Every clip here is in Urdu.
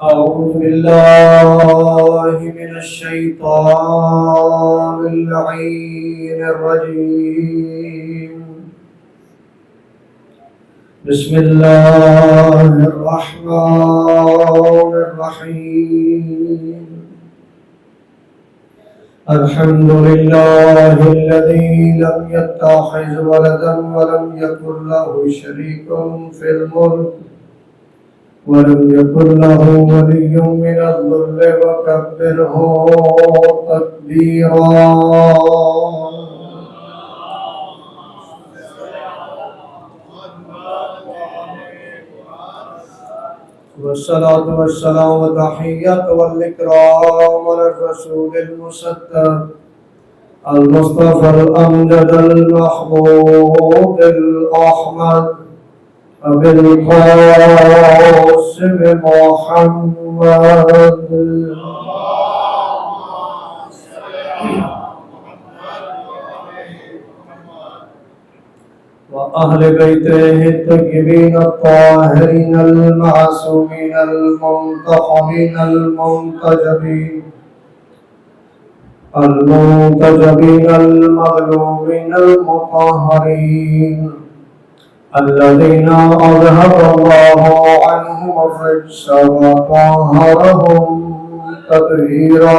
أعوذ بالله من الشيطان اللعين الرجيم. بسم الله الرحمن الرحيم. الحمد لله الذي لم يتخذ ولدا ولم يكن له شريك في الملك ولم يكن له ولي من الذل وكبره تكبيرا. والصلاة والسلام والتحية والإكرام على الرسول المصدق المصطفى الأمجد المحمود الأحمد أبي القاسم محمد وأهل بيته الطيبين الطاهرين المعصومين المنتخبين المنتجبين المغلوبين المطهرين الذين أذهب الله عنهم الرجس وطهرهم تطهيرا.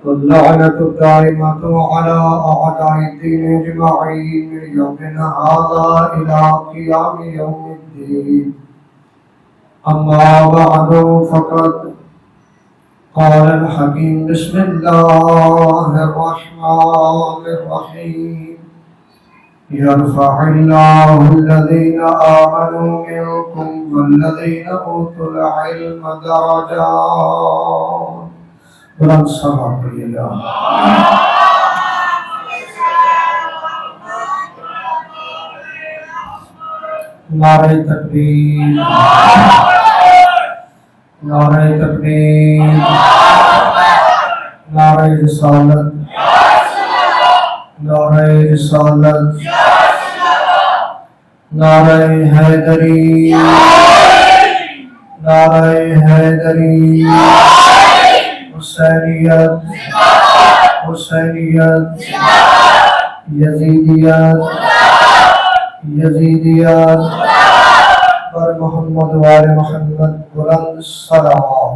واللعنة الدائمة على أعداء الدين أجمعين من يومنا هذا إلى قيام يوم الدين. أما بعد فقد قال الحكيم بسم الله الرحمن الرحيم. يرفع الله الذين آمنوا منكم والذين أوتوا العلم درجات. بلند صلوات پڑھیے گا. نعرہ تکبیر، نعرہ تکبیر، نعرہ رسالت، نعرہ رسالت، نعرہ حیدری، نعرہ حیدری، حسینیت، حسینیت، یزیدیت، یزیدیت پر محمد و آل محمد بلند صلوات.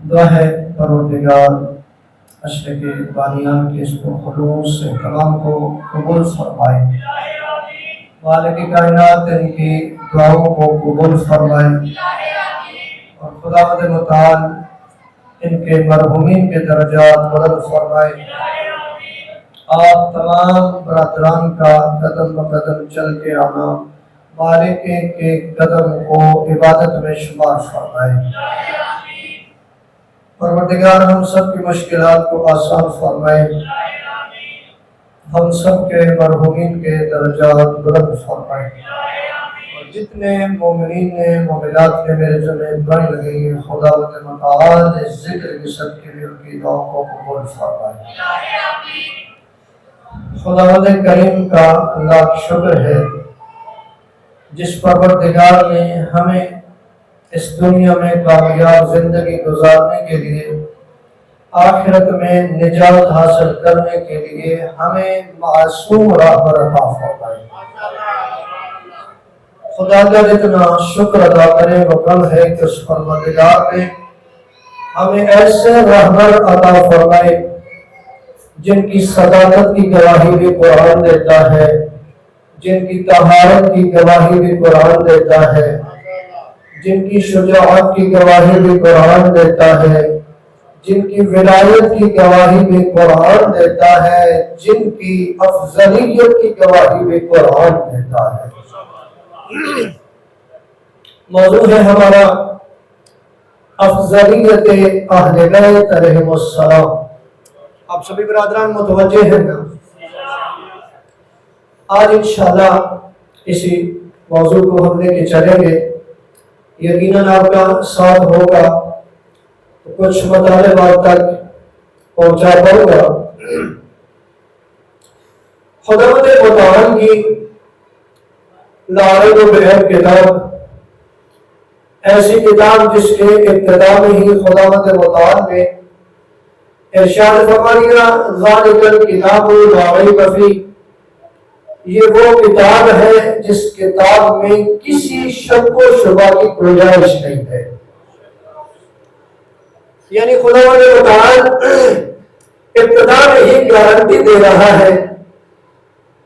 دعا ہے پروردگار اشرق بانیان کے اس کو خلوص سے کلام کو قبول فرمائے. مالک کائنات ان کی دعاؤں کو قبول فرمائے اور خداوند متعال ان کے مرحومین کے درجات بلند فرمائے. آپ تمام برادران کا قدم بقدم چل کے آنا مالک کے قدم کو عبادت میں شمار فرمائے. پروردگار ہم سب کی مشکلات کو آسان فرمائے. ہم سب کے مرحومین کے درجات بلند فرمائے. اور جتنے مومنین نے مومنات نے میرے ذمہ بڑھ لگی خداوند متعال ذکر کی سب کے لیے ان کی دعاؤں کو قبول فرمائے. خداوند کریم کا لاکھ شکر ہے جس پروردگار نے ہمیں اس دنیا میں کامیاب زندگی گزارنے کے لیے آخرت میں نجات حاصل کرنے کے لیے ہمیں معصوم راہ پر عطا فرمائے. خدا کا اتنا شکر ادا کریں وہ کم ہے کہ اس پروردگار نے ہمیں ایسے رہبر عطا فرمائے جن کی صداقت کی گواہی بھی قرآن دیتا ہے، جن کی طہارت کی گواہی بھی قرآن دیتا ہے، جن کی شجاعت کی گواہی بھی قرآن دیتا ہے، جن کی ولایت کی گواہی بھی قرآن دیتا ہے، جن کی افضلیت کی گواہی بھی قرآن دیتا ہے. موضوع ہے ہمارا افضلیت اہل بیت علیہم السلام. آپ سبھی برادران متوجہ ہیں نا؟ آج انشاءاللہ اسی موضوع کو ہم لے کے چلیں گے. یقیناً آپ کا ساتھ ہوگا تو کچھ مطالبات تک پہنچا پاؤں گا۔ خداوند متعال کی لارد و بہر کتاب، ایسی کتاب جس کے ابتدا میں ہی خداوند متعال نے ارشاد فرما دیا ذالک الکتاب لا ریب فیہ، یہ وہ کتاب ہے جس کتاب میں کسی شک و شبہ کی گنجائش نہیں ہے۔ یعنی خداوند متعال ابتدا میں ہی گارنٹی دے رہا ہے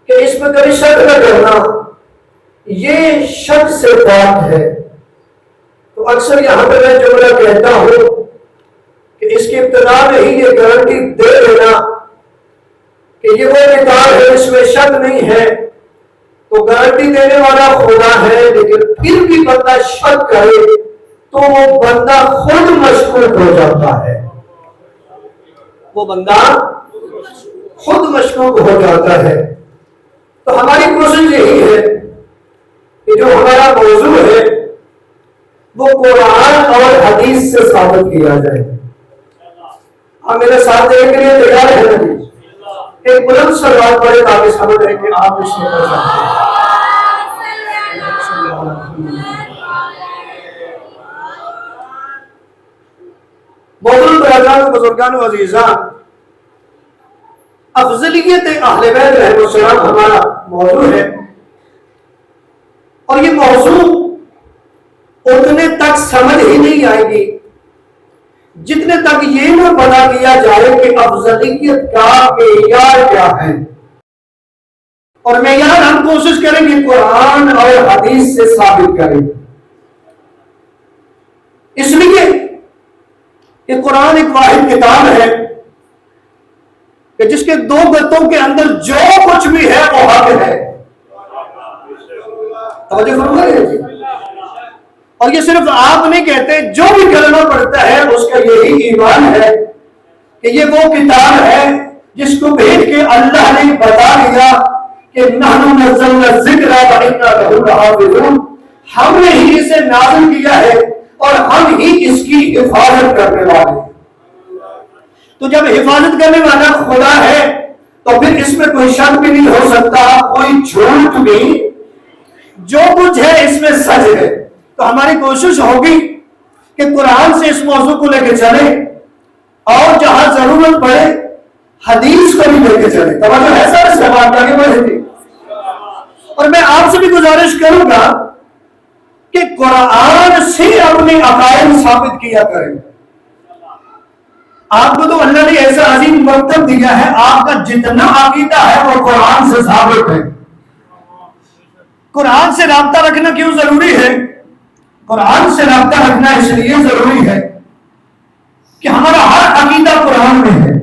کہ اس میں کبھی شک نہ کرنا، یہ شک سے پاک ہے۔ تو اکثر یہاں پہ میں جملہ کہتا ہوں کہ اس کی ابتدا میں ہی یہ گارنٹی دے دینا کہ یہ وہ کتاب ہے اس میں شک نہیں ہے، تو گارنٹی دینے والا خدا ہے، لیکن پھر بھی بندہ شک کرے تو وہ بندہ خود مشکوک ہو جاتا ہے، وہ بندہ خود مشکوک ہو جاتا ہے۔ تو ہماری کوشش یہی ہے کہ جو ہمارا موضوع ہے وہ قرآن اور حدیث سے ثابت کیا جائے۔ آپ میرے ساتھ دیکھنے کے لیے تیار ہیں؟ ایک بلند سلوات پڑھے تاکہ سمجھ رہے کہ آپ اس میں پڑھ سکتے ہیں۔ محترم برادران، بزرگان و عزیزان، افضلیت اہل بیت علیہ السلام ہمارا موضوع ہے، اور یہ موضوع اتنے تک سمجھ ہی نہیں آئے گی جتنے تک یہ نہ پتا کیا جائے کہ افضلیت کا معیار کیا ہے، اور معیار ہم کوشش کریں گے قرآن اور حدیث سے ثابت کریں، اس لیے کہ قرآن ایک واحد کتاب ہے کہ جس کے دو گتوں کے اندر جو کچھ بھی ہے وہ حق ہے۔ توجہ فرمائیے جی۔ اور یہ صرف آپ نہیں کہتے، جو بھی کلمہ پڑھتا ہے اس کا یہی ایمان ہے کہ یہ وہ کتاب ہے جس کو بھیج کے اللہ نے بتا دیا کہ نحن نزلنا الذکر وإنا لہ لحافظون، ہم نے ہی اسے نازل کیا ہے اور ہم ہی اس کی حفاظت کرنے والے ہیں۔ تو جب حفاظت کرنے والا خدا ہے تو پھر اس میں کوئی شک بھی نہیں ہو سکتا، کوئی جھوٹ بھی، جو کچھ ہے اس میں سچ ہے۔ تو ہماری کوشش ہوگی کہ قرآن سے اس موضوع کو لے کے چلیں، اور جہاں ضرورت پڑے حدیث کو بھی لے کے چلیں۔ توجہ ہے سر، اس سے بات آگے بڑھے گی۔ اور میں آپ سے بھی گزارش کروں گا کہ قرآن سے اپنے عقائد ثابت کیا کریں۔ آپ کو تو اللہ نے ایسا عظیم مکتب دیا ہے، آپ کا جتنا عقیدہ ہے وہ قرآن سے ثابت ہے۔ قرآن سے رابطہ رکھنا کیوں ضروری ہے؟ قرآن سے رابطہ رکھنا اس لیے ضروری ہے کہ ہمارا ہر عقیدہ قرآن میں ہے۔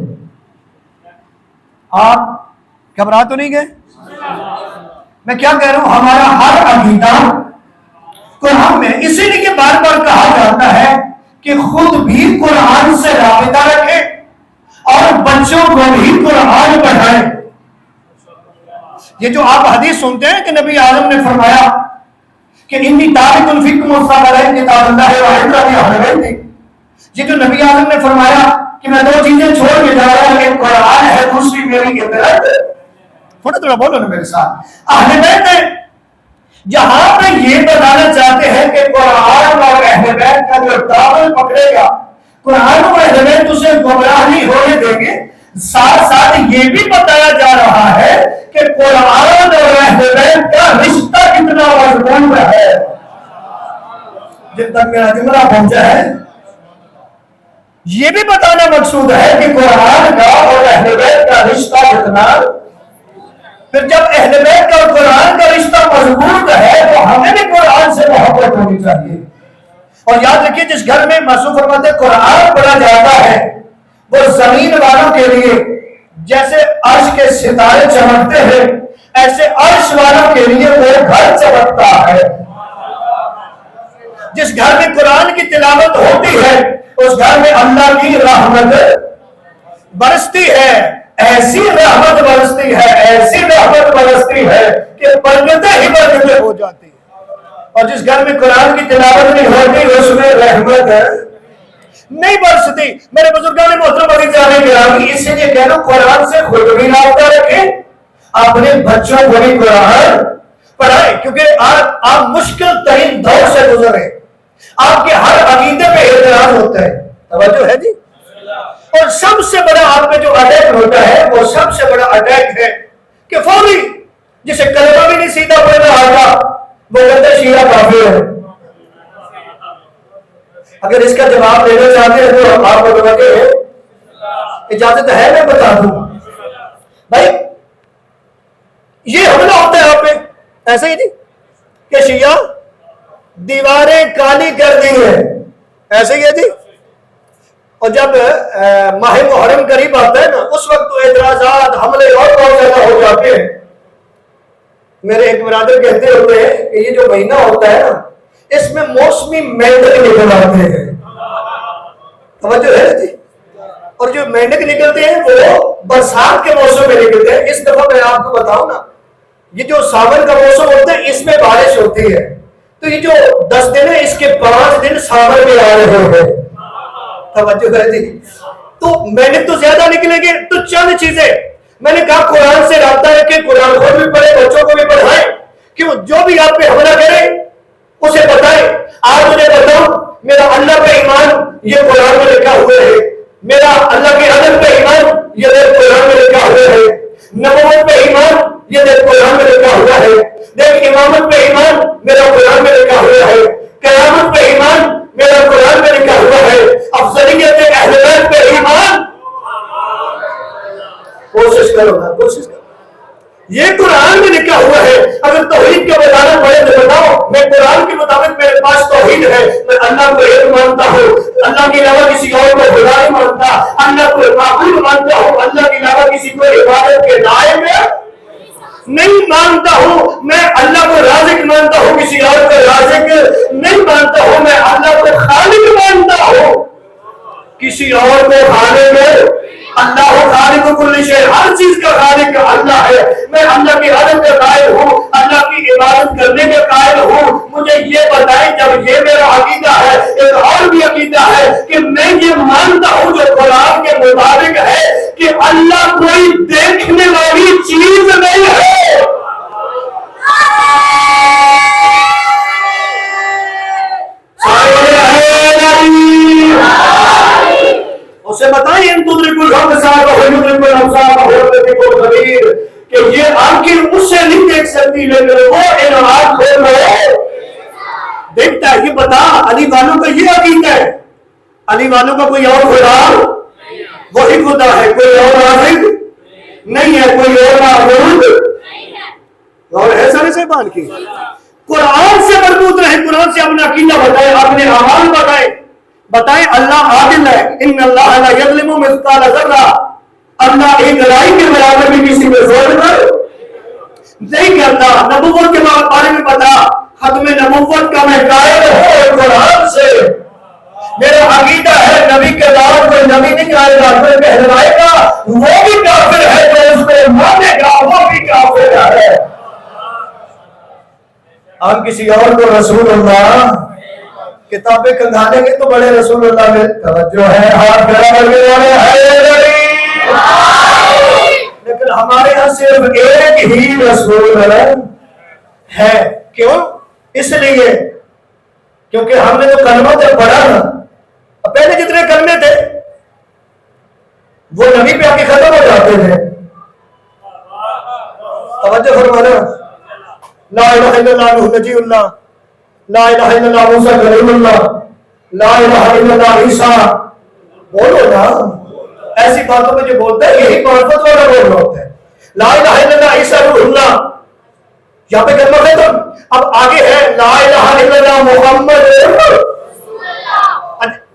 آپ گھبرا تو نہیں گئے؟ میں کیا کہہ رہا ہوں، ہمارا ہر عقیدہ قرآن میں، اسی لیے بار بار کہا جاتا ہے کہ خود بھی قرآن سے رابطہ رکھیں اور بچوں کو بھی قرآن پڑھائیں۔ یہ جو آپ حدیث سنتے ہیں کہ نبی اعظم نے فرمایا کہ انی تارک فیکم الثقلین کتاب اللہ و عترۃ اہل بیت، یہ جو نبی اعظم نے فرمایا کہ میں دو چیزیں چھوڑ کے جا رہا ہوں، ایک قرآن ہے، دوسری میری عترت۔ تھوڑا بولو نا میرے ساتھ۔ اہل بیت ہے، جہاں پہ یہ بتانا چاہتے ہیں کہ قرآن اور اہل بیت کا جو دامن پکڑے گا، قرآن اور اہل بیت اسے گمراہ نہیں ہونے دیں گے، ساتھ ساتھ یہ بھی بتایا جا رہا ہے کہ قرآن اور اہل بیت کا رشتہ کتنا مضبوط ہے۔ جب تک میرا جملہ پہنچا ہے، یہ بھی بتانا مقصود ہے کہ قرآن کا اور اہل بیت کا رشتہ کتنا۔ پھر جب اہل بیت کا اور قرآن کا رشتہ مضبوط ہے تو ہمیں بھی قرآن سے محبت ہونی چاہیے۔ اور یاد رکھیے، جس گھر میں معصوم فرماتے قرآن پڑھا جاتا ہے وہ زمین والوں کے لیے جیسے عرش کے ستارے چمکتے ہیں، ایسے عرش والوں کے لیے وہ گھر چمکتا ہے۔ جس گھر میں قرآن کی تلاوت ہوتی ہے اس گھر میں اللہ کی رحمت برستی ہے، ایسی رحمت برستی ہے، ایسی رحمت برستی ہے کہ برکتیں ہی برکتیں ہو جاتی ہیں۔ اور جس گھر میں قرآن کی تلاوت نہیں ہوتی اس میں رحمت نہیں برستی۔ میرے بزرگان محترم عزیز جانے گرامی، اس لیے کہہ رہا ہوں قرآن سے خود بھی رابطہ رکھیں، اپنے بچوں کو بھی قرآن پڑھائیں، کیونکہ آپ مشکل ترین دور سے گزرے، آپ کے ہر عقیدے پہ اعتراض ہوتا ہے، توجہ ہے جی، اور سب سے بڑا آپ پہ جو اٹیک ہوتا ہے وہ سب سے بڑا اٹیک ہے کہ فوری جسے کلمہ بھی نہیں سیدھا پڑھنا آتا وہ کہتا ہے شیعہ کافر ہے۔ اگر اس کا جواب دینا چاہتے ہیں تو آپ کو اجازت ہے میں بتا دوں بھائی، یہ حملہ ہوتا ہے آپ پہ ایسے ہی نہیں کہ شیعہ دیواریں کالی کر دی ہیں، ایسے ہی ہے جی، اور جب ماہ محرم قریب آتا ہے نا اس وقت تو اعتراضات حملے اور بہت زیادہ ہو جاتے ہیں۔ میرے ایک برادر کہتے ہوتے ہیں کہ یہ جو مہینہ ہوتا ہے نا اس میں موسمی مینڈک نکل آتے ہیں، توجہ ہے جی، اور جو مینڈک نکلتے ہیں وہ برسات کے موسم میں نکلتے ہیں۔ اس دفعہ میں آپ کو بتاؤں نا، یہ جو ساون کا موسم ہوتا ہے اس میں بارش ہوتی ہے، تو یہ جو 10 دن ہے اس کے 5 دن ساون میں آ رہے ہیں، توجہ ہے جی، تو مینڈک تو زیادہ نکلیں گے۔ تو چند چیزیں میں نے کہا قرآن سے رابطہ رکھیں، قرآن خود بھی پڑھے، بچوں کو بھی پڑھائیں، کیوں جو بھی آپ پہ حملہ کرے اسے بتائیں۔ آج مجھے بتاؤں میرا اللہ پہ ایمان یہ قرآن میں لکھا ہوا ہے، میرا اللہ کے عدل پہ ایمان یہ دیکھ قرآن میں لکھا ہوا ہے، نبوت پہ ایمان یہ دیکھ قرآن میں لکھا ہوا ہے، دیکھ امامت پہ ایمان میرا قرآن میں لکھا ہوا ہے، قیامت پہ ایمان میرا قرآن میں لکھا ہوا ہے، افضلیت اہل بیت پہ ایمان۔ کوشش کرو نا، کوشش کرو، یہ قرآن میں لکھا ہوا ہے۔ اگر توحید کا بتانا پڑے تو بتاؤ، میں قرآن کے مطابق میرے پاس توحید ہے، میں اللہ کو ایک مانتا ہوں، اللہ کے علاوہ کسی اور کو خدا نہیں مانتا، اللہ کو معبود مانتا ہوں، اللہ کے علاوہ کسی کو عبادت کے لائق نہیں مانتا ہوں، میں اللہ کو رازق مانتا ہوں، کسی اور کو رازق نہیں مانتا ہوں، میں اللہ کو خالق مانتا ہوں، کسی اور کو خالق اللہ خالق کل شے، ہر چیز کا خالق اللہ ہے، میں اللہ کی عبادت کا قائل ہوں، اللہ کی عبادت کرنے کا قائل ہوں۔ مجھے یہ بتائیں جب یہ میرا عقیدہ ہے، ایک اور بھی عقیدہ ہے کہ میں یہ مانتا ہوں جو قرآن کے مطابق ہے کہ اللہ کوئی دیکھنے والی چیز نہیں ہے۔ اسے بتائیں ان تدرک الابصار ویدرک الابصار وهو اللطیف الخبیر کہ یہ آنکھیں اس سے نہیں دیکھ سکتی لیکن وہ ان آنکھ کھول رہے دیکھتا ہے۔ یہ بتا علی والوں کا یہ عقیدہ ہے، علی والوں کا کوئی اور خدا وہی خدا ہے، کوئی اور رازق نہیں ہے، کوئی اور معبود اور ہے سارے صاحبان کی۔ قرآن سے مربوط رہے، قرآن سے اپنا عقیدہ بتائیں، اپنے اعمال بتائیں اللہ عادل ہے، ان اللہ لا یظلم مثقال ذرہ، اللہ ایک رائی کے برابر بھی کسی پہ ظلم نہیں کرتا۔ نبوت کے بارے میں بتا، ختم نبوت کا میں قائل ہوں قرآن سے، میرا عقیدہ ہے نبی کے بعد کوئی نبی نہیں آئے گا، کوئی کہلوائے گا وہ بھی کافر ہے، جو اس کو مانے گا وہ بھی کافر ہے۔ ہم کسی اور کو رسول اللہ کتابیں کندھانے گے تو بڑے رسول اللہ میں توجہ ہے، ہاتھ کھڑا کرنے والے لیکن ہمارے یہاں صرف ایک ہی رسول ہے۔ کیوں؟ اس لیے کیونکہ ہم نے جو کلمہ جب پڑھا نا، پہلے جتنے کلمے تھے وہ نبی پہ آ کے ختم ہو جاتے تھے، توجہ فرمانا، لا الہ الا اللہ نوح نجی اللہ، لا الہ الا اللہ موسیٰ کلیم اللہ، لا الہ الا اللہ عیسیٰ، بولو نا، ایسی باتوں میں جو بولتا ہے یہی معرفت والا بولنا ہوتا ہے۔ لا الہ الا اللہ عیسیٰ روح اللہ، یہاں پہ کلمہ ختم، اب آگے ہے لا الہ الا اللہ محمد رسول اللہ۔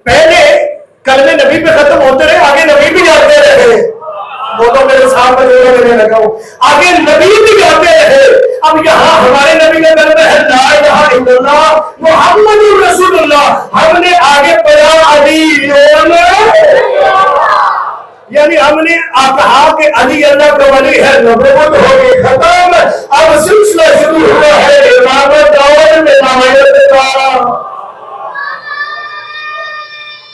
پہلے کلمے نبی پہ ختم ہوتے رہے، آگے نبی بھی جاتے رہے، وہ تو میرے سامنے جو میں لگا ہوں، آگے نبی بھی جاتے رہے۔ اب یہاں ہمارے نبی کا کلمہ ہے لا الہ الا اللہ محمد رسول اللہ، ہم نے آگے پڑھا علی، یعنی ہم نے کہا کہ علی اللہ کا ولی ہے، نبوت ہو گئی ختم، اب سلسلہ شروع ہوا ہے امامت اور ولایت کا۔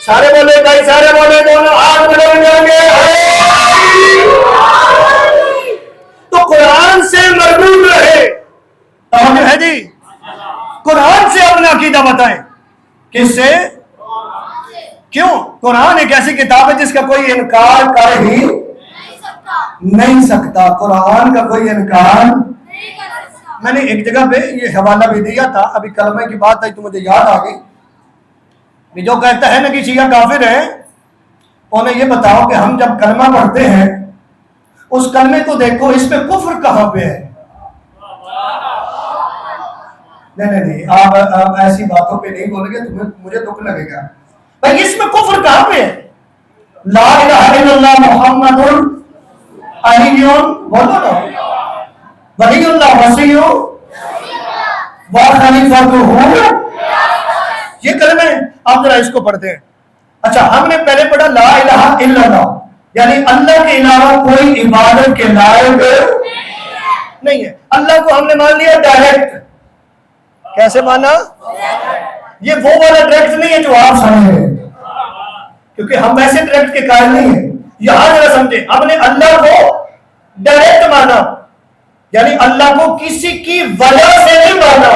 سارے بولے بھائی، سارے بولے، دونوں ہاتھ بلند کر کے تو قرآن سے مربوط رہے. توجہ ہے جی؟ قرآن سے اپنا عقیدہ بتائیں. کس سے؟ کیوں؟ قرآن ایک ایسی کتاب ہے جس کا کوئی انکار کر ہی نہیں سکتا. قرآن کا کوئی انکار. میں نے ایک جگہ پہ یہ حوالہ بھی دیا تھا، ابھی کلمہ کی بات آئی تو مجھے یاد آ گئی. جو کہتا ہے نا کہ شیعہ کافر ہے، انہیں یہ بتاؤ کہ ہم جب کلمہ پڑھتے ہیں اس کلمے کو دیکھو، اس میں کفر کہاں پہ ہے؟ نہیں آپ ایسی باتوں پہ نہیں بولیں گے، مجھے دکھ لگے گا. بھائی اس میں کفر کہاں پہ ہے؟ لا الہ الا اللہ محمد علی بولو نا، ولی اللہ وسیع و خلیفۃہ، یہ کلمہ ہے. آپ ذرا اس کو پڑھتے ہیں. اچھا ہم نے پہلے پڑھا لا الہ الا اللہ، یعنی اللہ کے علاوہ کوئی عبادت کے لائق نہیں ہے. اللہ کو ہم نے مان لیا ڈائریکٹ. کیسے مانا؟ یہ وہ والا ڈائریکٹ نہیں ہے جو آپ سمجھے، کیونکہ ہم ویسے ڈائریکٹ کے قائل نہیں ہیں. یہاں ذرا سمجھے، ہم نے اللہ کو ڈائریکٹ مانا، یعنی اللہ کو کسی کی وجہ سے نہیں مانا.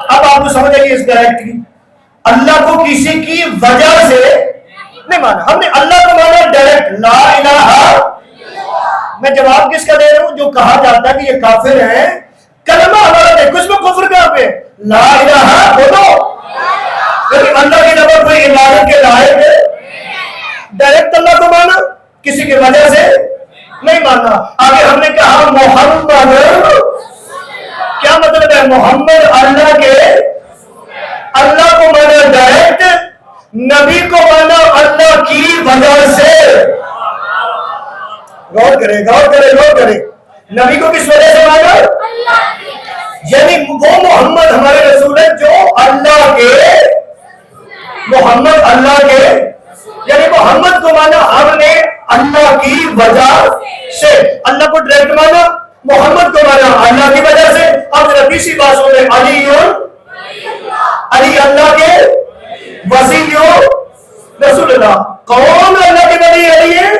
اب آپ کو سمجھ آئیے اس ڈائریکٹ کی. اللہ کو کسی کی وجہ سے نہیں مانا، ہم نے اللہ کو مانا ڈائریکٹ لا الہ. میں جواب کس کا دے رہا ہوں؟ جو کہا جاتا ہے کہ یہ کافر ہیں، کلمہ ہمارا دیکھو اس میں کفر کہاں پہ؟ لا الہ بولو. لیکن اللہ کی طرف کوئی عبادت کے لائق ہے، ڈائریکٹ اللہ کو مانا، کسی کی وجہ سے نہیں ماننا. آگے ہم نے کہا محمد، کیا مطلب ہے محمد؟ اللہ کے، اللہ کو مانا ڈائریکٹ، نبی کو مانا اللہ کی وجہ سے. غور کرے غور کرے غور کرے. نبی کو کس وجہ سے مانا؟ یعنی وہ محمد ہمارے رسول ہے جو اللہ کے، محمد اللہ کے، یعنی محمد کو مانا ہم نے اللہ کی وجہ سے. اللہ کو ڈائریکٹ مانا، محمد کو مانا اللہ کی وجہ سے. اب ذرا تیسری بات سن لیں، علی اللہ کے وسیع رسول اللہ. کون اللہ کے ولی علی ہے؟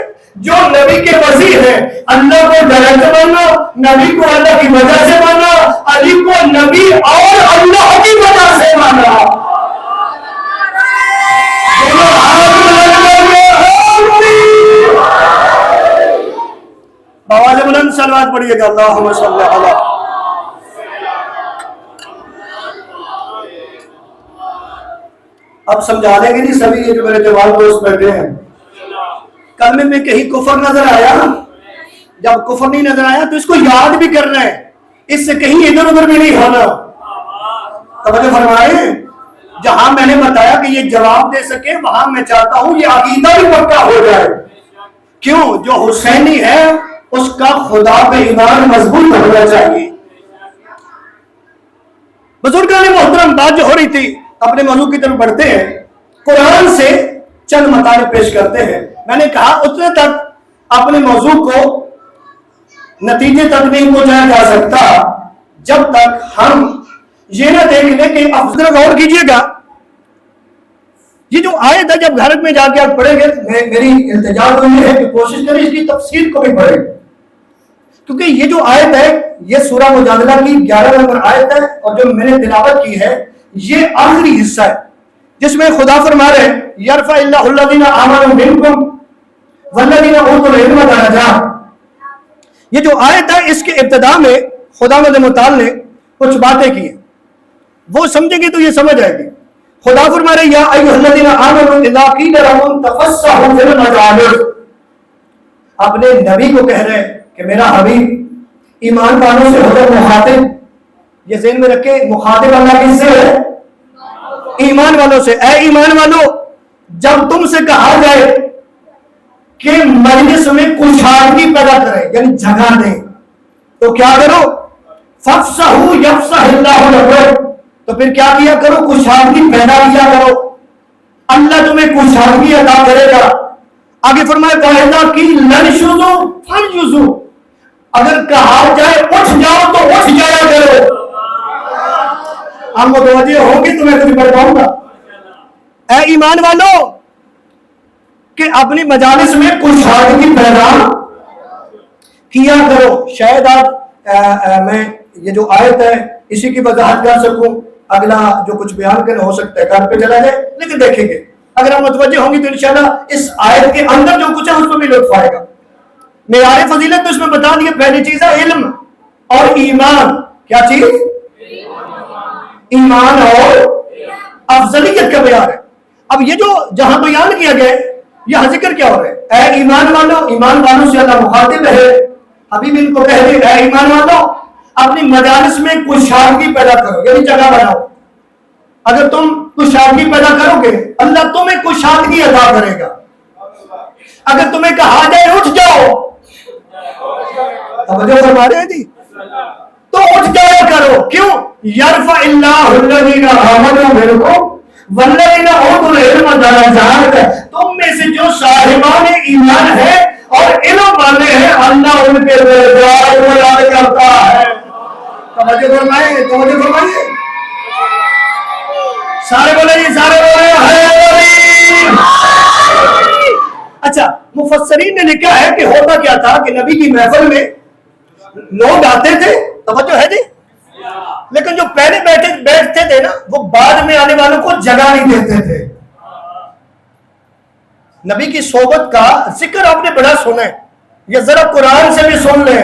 جو نبی کے وزیر ہیں. اللہ کو ڈائریکٹ مانا، نبی کو اللہ کی وجہ سے مانا، علی کو نبی اور اللہ کی وجہ سے مانا. آواز بلند صلوات پڑھیے گا، اللہم صلی علی. اب سمجھا دیں گے نہیں سبھی یہ جو میرے جواب دوست بیٹھے ہیں. کلمے میں کہیں کفر نظر آیا؟ جب کفر نہیں نظر آیا تو اس کو یاد بھی کرنا ہے، اس سے کہیں ادھر ادھر بھی نہیں ہونا. توجہ فرمائیں. جہاں میں نے بتایا کہ یہ جواب دے سکے، وہاں میں چاہتا ہوں یہ عقیدہ بھی پکا ہو جائے. کیوں؟ جو حسینی ہے اس کا خدا پہ ایمان مضبوط ہونا چاہیے. بزرگان محترم، بات جو ہو رہی تھی، اپنے موضوع کی طرف بڑھتے ہیں. قرآن سے چند مطالب پیش کرتے ہیں. میں نے کہا اتنے تک اپنے موضوع کو نتیجے تک نہیں پہنچایا جا سکتا جب تک ہم یہ نہ دیکھ لیں کہ افضل غور کیجئے گا. یہ جو آیت ہے جب گھر میں جا کے آپ پڑھیں گے، میری التجا تو یہ ہے کہ کوشش کریں اس کی تفسیر کو بھی پڑھیں، کیونکہ یہ جو آیت ہے یہ سورہ مجادلہ کی 11 نمبر آیت ہے، اور جو میں نے تلاوت کی ہے یہ آخری حصہ ہے جس میں خدا فرما رہے ہیں یرفع اللہ الذین آمنوا منکم والذین اوتوا العلم درجات. یہ جو آیت ہے اس کے ابتدا میں خداوند متعال نے کچھ باتیں کی ہیں، وہ سمجھیں گے تو یہ سمجھ آئے گی. خدا فرما رہے یا ایھا الذین آمنوا اذا قیل لکم تفصحوا فی المجالس. اپنے نبی کو کہہ رہے ہیں کہ میرا حبیب ایمان والوں سے ہو مخاطب. یہ ذہن میں رکھے، مخاطب اللہ کس سے ہے؟ ایمان والوں سے. اے ایمان والوں، جب تم سے کہا جائے کہ مجلس میں کشادگی پیدا کرے، یعنی جگہ دیں، تو کیا کرو؟ فَافْصَحُوا يَفْصَحِ اللَّهُ لَكُمْ. تو پھر کیا کیا کرو؟ کشادگی پیدا کیا کرو، اللہ تمہیں کشادگی عطا کرے گا. آگے فرمائے قاعدہ کی لَنْشُزُوا فَنْجُزُوا. اگر کہا جائے اٹھ جاؤ تو اٹھ جایا کرو. آپ متوجہ ہوں گے تو میں کچھ بتاؤں گا. اے ایمان والو کہ اپنی مجالس میں کشادگی پیدا کیا کرو. شاید آپ میں یہ جو آیت ہے اسی کی وضاحت کر سکوں. اگلا جو کچھ بیان کرنا ہو سکتا ہے گھر پہ چلا جائے, لیکن دیکھیں گے اگر ہم متوجہ ہوں گے تو انشاءاللہ اس آیت کے اندر جو کچھ ہے اس کو بھی لطف آئے گا. معیار فضیلت تو اس میں بتا دیا. پہلی چیز ہے علم اور ایمان. کیا چیز؟ ایمان اور افضلیت کا بیان ہے. اب یہ جو جہاں بیان کیا گیا یہاں ذکر کیا ہو رہا ہے؟ اے ایمان والو. ایمان والوں سے اللہ مخاطب ہے. حبیب ان کو کہہ دے اے ایمان والو اپنی مجالس میں کشادگی پیدا کرو, یعنی جگہ بناؤ. اگر تم کشادگی پیدا کرو گے اللہ تمہیں کشادگی عطا کرے گا. اگر تمہیں کہا جائے اٹھ جاؤ, توجہ فرما رہے ہیں جی, تو اٹھ جایا کرو. کیوں؟ یرفع اللہ الذین آمنوا منکم والذین اوتوا العلم درجات. تم میں سے جو صاحبان ایمان ہے اور علم والے ہیں اللہ ان کے درجات بلند کرتا ہے. توجہ فرمائیں, توجہ فرمائیں. سارے بولے جی, سارے بولے ہے. اچھا, مفسرین نے لکھا ہے کہ ہوتا کیا تھا کہ نبی کی محفل میں لوگ آتے تھے, توجہ ہے جی, لیکن جو پہلے بیٹھتے تھے نا وہ بعد میں آنے والوں کو جگہ نہیں دیتے تھے. نبی کی صحبت کا ذکر آپ نے بڑا سنا ہے, یہ ذرا قرآن سے بھی سن لیں.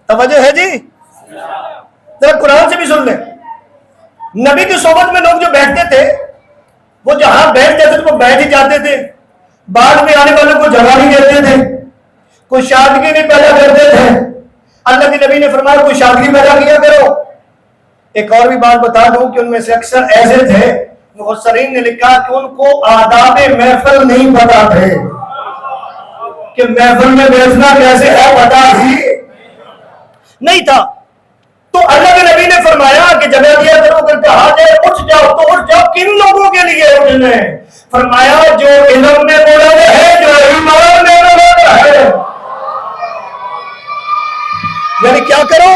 توجہ ہے جی, ذرا قرآن سے بھی سن لیں. نبی کی صحبت میں لوگ جو بیٹھتے تھے وہ جہاں بیٹھتے تھے تو وہ بیٹھ ہی جاتے تھے, بعد میں آنے والوں کو جگہ نہیں دیتے تھے, کوئی شادگی نہیں پیدا کرتے تھے. اللہ کے نبی نے فرمایا کوئی شادگی پیدا کیا کرو. ایک اور بھی بات بتا دوں کہ ان میں سے اکثر ایسے تھے, مفسرین نے لکھا کہ ان کو آداب محفل نہیں پتا تھے کہ محفل میں بیٹھنا کیسے ہے, پتا ہی نہیں تھا. تو اللہ کے نبی نے فرمایا کہ جگہ دیا کرو. اگر کہا جائے اٹھ جاؤ تو اٹھ جاؤ. کن لوگوں کے لیے انہوں نے فرمایا جو علم میں بولے ہے, جو ایمان میں بولے ہے. یعنی کیا کرو,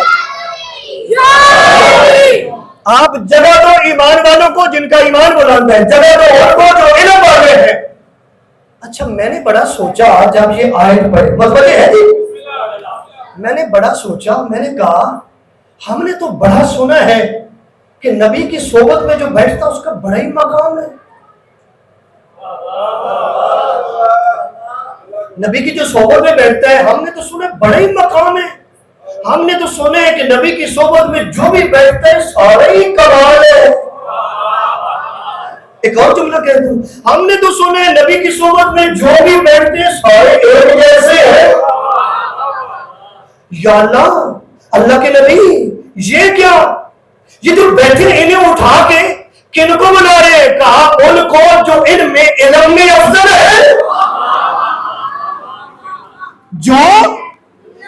آپ جگہ دو ایمان والوں کو جن کا ایمان بلند ہے, جگہ دو ان کو جو علم والے ہیں. اچھا, میں نے بڑا سوچا جب یہ آیت پڑھی, مطلب یہ ہے جی, میں نے بڑا سوچا, میں نے کہا ہم نے تو بڑا سنا ہے کہ نبی کی صحبت میں جو بیٹھتا اس کا بڑا ہی مقام ہے. نبی کی جو صحبت میں بیٹھتا ہے ہم نے تو سنا بڑا ہی مقام ہے. ہم نے تو سنا ہے کہ نبی کی صحبت میں جو بھی بیٹھتا ہے سارے ہی کمال ہے. ایک اور جملہ کہہ دوں, ہم نے تو سنا ہے نبی کی صحبت میں جو بھی بیٹھتے ہیں سارے ایک جیسے ہیں. یا اللہ, اللہ کے نبی یہ کیا, یہ جو بیٹھے انہیں اٹھا کے کن کو بنا رہے؟ کہا ان کو جو ان میں علم میں افضل ہے, جو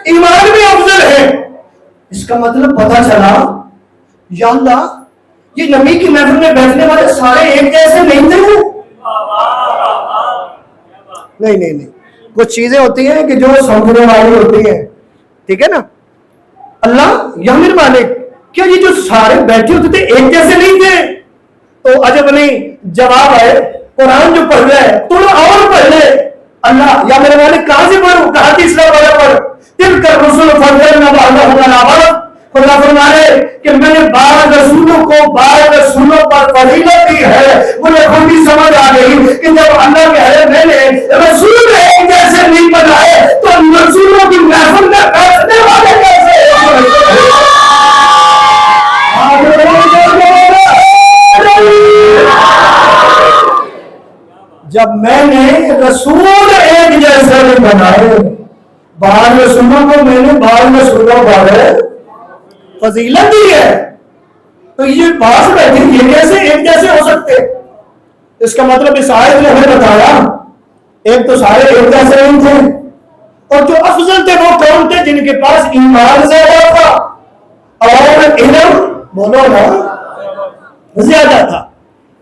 ایمان میں افضل ہے. اس کا مطلب پتا چلا یا اللہ یہ نبی کی محفل میں بیٹھنے والے سارے ایک جیسے نہیں تھے. نہیں, کچھ چیزیں ہوتی ہیں کہ جو سمجھنے والی ہوتی ہیں, ٹھیک ہے نا. اللہ یا میرے مالک, کیا یہ جو سارے بیٹھے ہوتے تھے ایک جیسے نہیں تھے؟ تو عجب نہیں, جواب ہے قرآن جو پڑھ رہا ہے تھوڑا اور پڑھ لے. اللہ یا میرے مالک کہاں سے پڑھوں؟ کہا کہ اسلام والا پڑھ. تل کر رسول فضلنا بعضهم خدا فرما رہے کہ میں نے 12 رسولوں کو 12 رسولوں پر فضیلت دی ہے. مجھے خود ہی سمجھ آ گئی کہ جب اللہ کہہ رہے میں نے رسول ایک جیسے نہیں بنائے تو رسولوں کی محفل میں بیٹھنے والے کیسے؟ جب میں نے رسول ایک جیسے نہیں بنائے, 12 رسولوں کو میں نے 12 رسولوں پر فضیلت دی ہے, تو یہ پاس بیٹھے یہ کیسے ایک جیسے ہو سکتے؟ اس کا مطلب اس آیت نے ہمیں بتایا ایک تو سارے ایک جیسے نہیں تھے, اور جو افضل تھے وہ کون تھے؟ جن کے پاس ایمان زیادہ تھا اور علم بولو نا زیادہ تھا.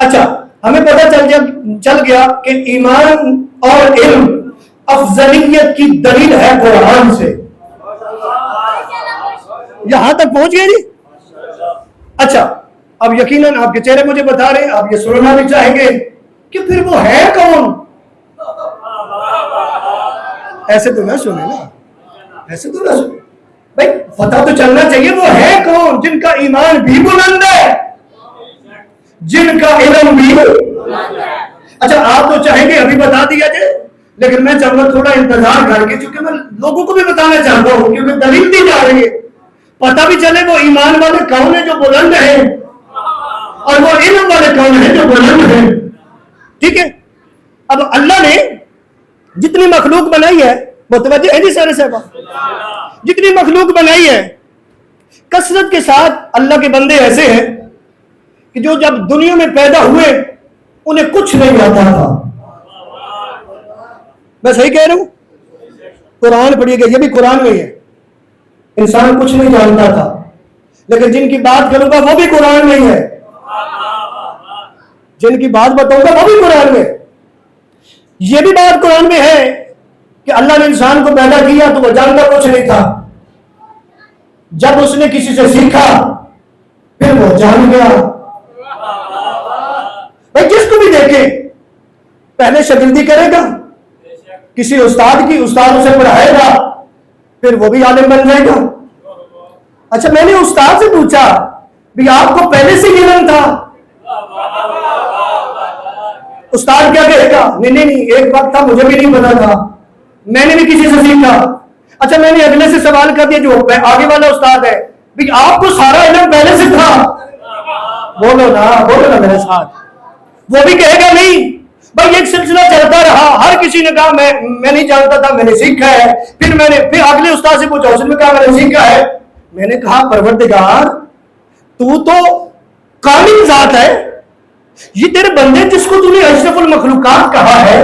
اچھا, ہمیں پتہ چل گیا کہ ایمان اور علم افضلیت کی دلیل ہے قرآن سے. یہاں تک پہنچ گئے جی. اچھا, اب یقیناً آپ کے چہرے مجھے بتا رہے ہیں، آپ یہ سننا بھی چاہیں گے کہ پھر وہ ہے کون؟ ایسے تو نہ سنے نا، ایسے تو نہ سنے بھائی، پتہ تو چلنا چاہیے وہ ہے کون جن کا ایمان بھی بلند ہے، جن کا علم بھی۔ اچھا آپ تو چاہیں گے ابھی بتا دیا جائے، لیکن میں چاہوں گا تھوڑا انتظار کر کے، چونکہ میں لوگوں کو بھی بتانا چاہتا ہوں، کیونکہ دلیل دی جا رہی ہے، پتہ بھی چلے وہ ایمان والے کون ہیں جو بلند ہیں، اور وہ علم والے کون ہیں جو بلند ہیں۔ ٹھیک ہے؟ اب اللہ نے جتنی مخلوق بنائی ہے، متوجہ ہے جی سارے صاحبہ، جتنی مخلوق بنائی ہے، کثرت کے ساتھ اللہ کے بندے ایسے ہیں کہ جو جب دنیا میں پیدا ہوئے انہیں کچھ نہیں آتا تھا۔ میں صحیح کہہ رہا ہوں؟ قرآن پڑھیے گا، یہ بھی قرآن میں ہے، انسان کچھ نہیں جانتا تھا، لیکن جن کی بات کروں گا وہ بھی قرآن میں ہے، جن کی بات بتاؤں گا وہ بھی قرآن میں۔ یہ بھی بات قرآن میں ہے کہ اللہ نے انسان کو پیدا کیا تو وہ جانتا کچھ نہیں تھا، جب اس نے کسی سے سیکھا پھر وہ جان گیا۔ بھائی جس کو بھی دیکھے پہلے شاگردی کرے گا کسی استاد کی، استاد اسے پڑھائے گا، پھر وہ بھی عالم بن جائے گا۔ اچھا میں نے استاد سے پوچھا بھی آپ کو پہلے سے علم تھا؟ استاد کیا کہے گا؟ نہیں ایک وقت تھا مجھے بھی نہیں پتا تھا، میں نے بھی کسی سے سیکھا۔ اچھا میں نے اگلے سے سوال کر دیا جو آگے والا استاد ہے، بھی آپ کو سارا علم پہلے سے تھا؟ بولو نا میرے ساتھ۔ وہ بھی کہے گا نہیں بھائی، ایک سلسلہ چلتا رہا، ہر کسی نے کہا میں نہیں جانتا تھا، میں نے سیکھا ہے، پھر اگلے استاد سے پوچھا، اس نے کہا میں نے سیکھا ہے۔ میں نے کہا پروردگار تو کامل ذات ہے، یہ تیرے بندے جس کو تو نے اشرف المخلوقات کہا ہے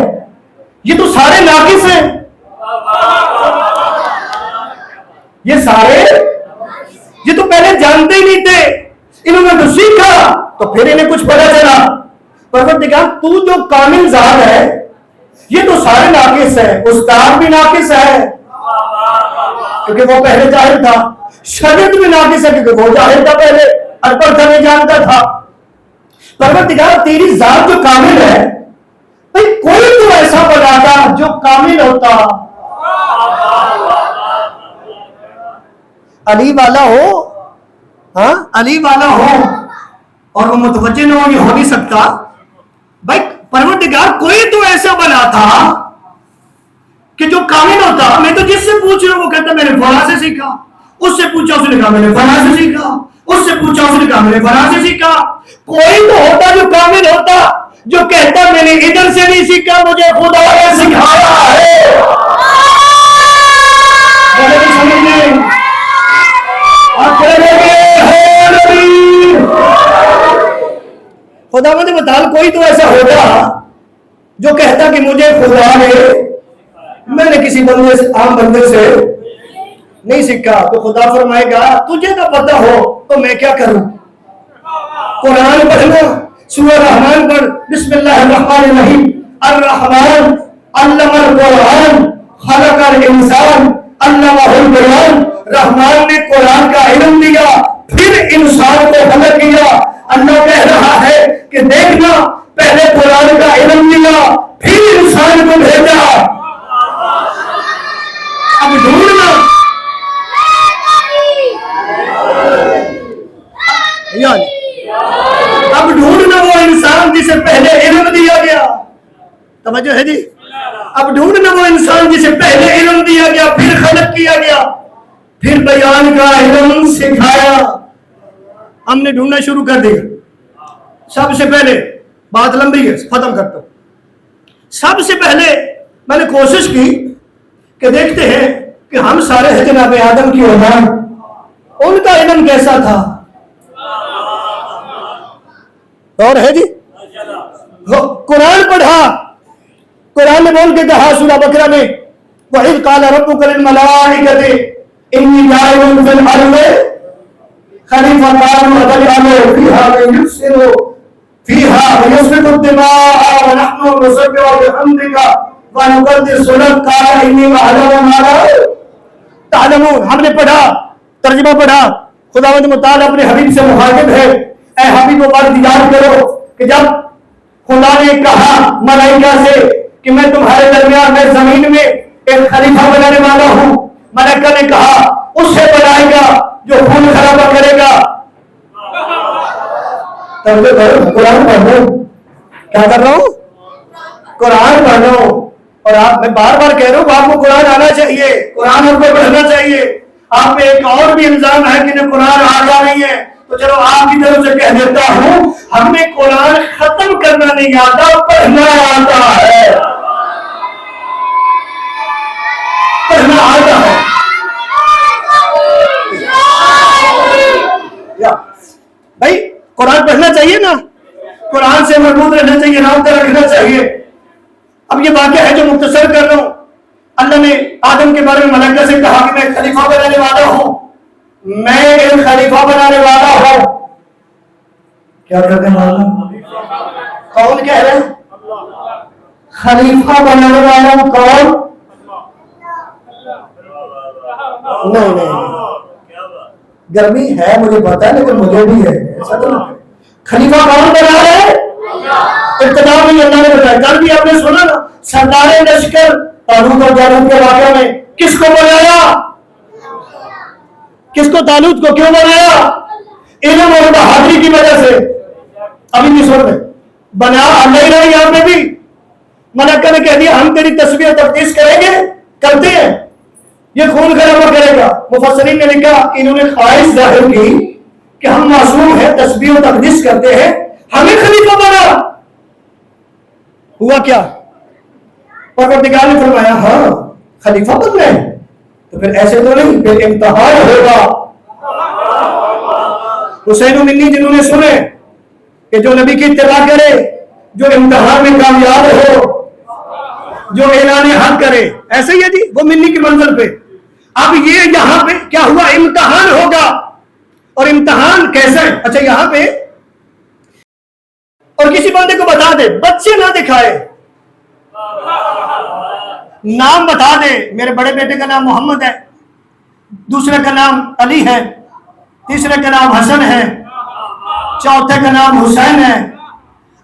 یہ تو سارے ناقص ہیں، یہ سارے، یہ تو پہلے جانتے ہی نہیں تھے، انہوں نے تو سیکھا تو پھر انہیں کچھ پتا چلا۔ پروردگار تو جو کامل ذات ہے یہ تو سارے ناقص ہے، استاد بھی ناقص ہے کیونکہ وہ پہلے جاہل تھا، شاگرد بھی ناقص ہے کیونکہ وہ جاہل تھا، پہلے ان پڑھ تھا، نہیں جانتا تھا۔ پروردگار تیری ذات جو کامل ہے، بھئی کوئی تو ایسا بناتا جو کامل ہوتا، علی والا ہو، ہاں علی والا ہو اور وہ متوجہ نہ ہو، یہ ہو نہیں سکتا۔ بھائی پروردگار کوئی تو ایسا بنا تھا کہ جو کامل ہوتا۔ میں تو جس سے پوچھ رہا ہوں وہ کہتا میں نے فلاں سے سیکھا، اس سے پوچھا اس نے کہا میں نے فلاں سے سیکھا، اس سے پوچھا اس نے کہا میں نے فلاں سے سیکھا۔ کوئی تو ہوتا جو کامل ہوتا، جو کہتا میں نے ادھر سے نہیں سیکھا، مجھے خدا نے سکھایا ہے۔ خدا مجھے بتا، کوئی تو ایسا ہوگا جو کہتا کہ مجھے خدا نے، میں نے کسی بندے سے، عام بندے سے نہیں سیکھا، تو خدا فرمائے گا تجھے تو پتا ہو تو میں کیا کروں؟ قرآن پڑھنا، سورہ رحمان پڑھ، بسم اللہ الرحمن الرحیم، الرحمن علم القرآن خلق الانسان علمہ البیان۔ رحمان نے قرآن کا علم دیا پھر انسان کو خلق کیا۔ اللہ کہہ رہا ہے کہ دیکھنا، پہلے قرآن کا علم دیا پھر انسان کو بھیجا۔ اب ڈھونڈنا، اب ڈھونڈنا وہ انسان جسے پہلے علم دیا گیا، توجہ ہے جی؟ اب ڈھونڈنا وہ انسان جسے پہلے علم دیا گیا، پھر خلق کیا گیا، پھر بیان کا علم سکھایا۔ ہم نے ڈھونڈنا شروع کر دیا۔ سب سے پہلے، بات لمبی ہے ختم کرتا ہوں، سب سے پہلے میں نے کوشش کی کہ دیکھتے ہیں کہ ہم سارے ہیں جناب آدم کی اولاد، ان کا علم کیسا تھا؟ اور ہے جی قرآن پڑھا، قرآن نے بول کے کہا سورہ بقرہ میں، وَإِذْ قَالَ رَبُّكَ لِلْمَلَائِكَةِ إِنِّي جَاعِلٌ فِي الْأَرْضِ خَلِيفَةً وَيَجْعَلُ فِيهَا مَن يُفْسِدُ فِيهَا وَيَسْفِكُ الدِّمَاءَ وَنَحْنُ نُسَبِّحُ بِحَمْدِكَ وَنُقَدِّسُ لَكَ قَالَ إِنِّي أَعْلَمُ مَا لَا تَعْلَمُونَ۔ ہم نے پڑھا، ترجمہ پڑھا، خداوند متعالی اپنے حبیب سے مخاطب ہے اے حبیب و بات یاد کرو کہ جب خدا نے کہا ملائکہ سے کہ میں تمہارے درمیان میں زمین میں ایک خلیفہ بنانے والا ہوں، ملائکہ نے کہا اس سے بنائے گا جو خون خرابہ کرے گا۔ قرآن پڑھ رہا ہوں، کیا کر رہا ہوں؟ قرآن پڑھ رہا ہوں۔ اور آپ، میں بار بار کہہ رہا ہوں آپ کو قرآن آنا چاہیے، قرآن آپ کو پڑھنا چاہیے۔ آپ پہ ایک اور بھی الزام ہے کہ قرآن آتا نہیں ہے، تو چلو آپ کی طرف سے کہہ دیتا ہوں، ہمیں قرآن ختم کرنا نہیں آتا، پڑھنا آتا ہے، پڑھنا آتا ہے۔ بھائی قرآن پڑھنا چاہیے نا، قرآن سے مربوط رہنا چاہیے، رابطہ رکھنا چاہیے۔ اب یہ واقعہ ہے جو مختصر کر رہا ہوں۔ اللہ نے آدم کے بارے میں ملائکہ سے کہا کہ میں خلیفہ بنانے والا ہوں، میں ایک خلیفہ بنانے والا ہوں۔ کیا کہتے ہیں مولانا؟ کون کہہ رہے ہیں؟ خلیفہ بنانے والا ہوں کون؟ نہیں، گرمی ہے مجھے پتا ہے لیکن مجھے بھی ہے، خلیفہ کون بنا رہا ہے؟ ابتدا میں اللہ نے بتایا، کل بھی آپ نے سنا نا، سردار لشکر طالوت اور جالوت کے واقعہ میں کس کو بنایا؟ کس کو؟ طالوت کو۔ کیوں بنایا؟ علم اور بہادری کی وجہ سے۔ ابھی بھی سن رہے، بنا اللہ ہی رہا۔ یہاں پہ بھی ملائکہ نے کہہ دیا ہم تیری تسبیح و تقدیس کریں گے، کرتے ہیں، یہ خون خرابہ کرے گا۔ مفسرین نے لکھا کہ انہوں نے خواہش ظاہر کی کہ ہم معصوم ہیں، تسبیح و تقدیس کرتے ہیں، ہمیں خلیفہ بنا۔ ہوا کیا؟ پروردگار نے فرمایا ہاں خلیفہ بن رہے ہیں، تو پھر ایسے تو نہیں، پھر امتحان ہوگا۔ حسین و منی جنہوں نے سنے کہ جو نبی کی اتباع کرے، جو امتحان میں کامیاب ہو، جو اعلان حق کرے، ایسے ہی ہے جی وہ منی کی منزل پہ۔ اب یہ یہاں پہ کیا ہوا؟ امتحان ہوگا۔ اور امتحان کیسا ہے؟ اچھا یہاں پہ اور کسی بندے کو بتا دے، بچے نہ دکھائے، نام بتا دے، میرے بڑے بیٹے کا نام محمد ہے، دوسرے کا نام علی ہے، تیسرے کا نام حسن ہے، چوتھے کا نام حسین ہے۔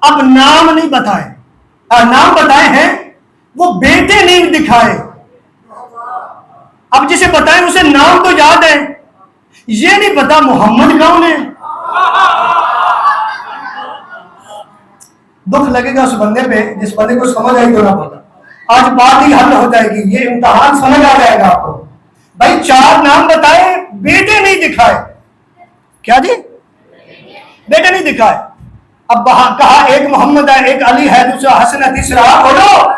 اب نام نہیں بتائے، نام بتائے ہیں، وہ بیٹے نہیں دکھائے۔ اب جسے بتائیں اسے نام تو یاد ہے، یہ نہیں پتا محمد کون ہے۔ دکھ لگے گا اس بندے پہ جس بندے کو سمجھ آئی تو نہ پتا۔ آج بات ہی حل ہو جائے گی، یہ امتحان سمجھ آ جائے گا آپ کو۔ بھائی 4 نام بتائے، بیٹے نہیں دکھائے۔ کیا جی؟ بیٹے نہیں دکھائے۔ اب کہا ایک محمد ہے، ایک علی ہے، دوسرا حسن ہے، تیسرا بولو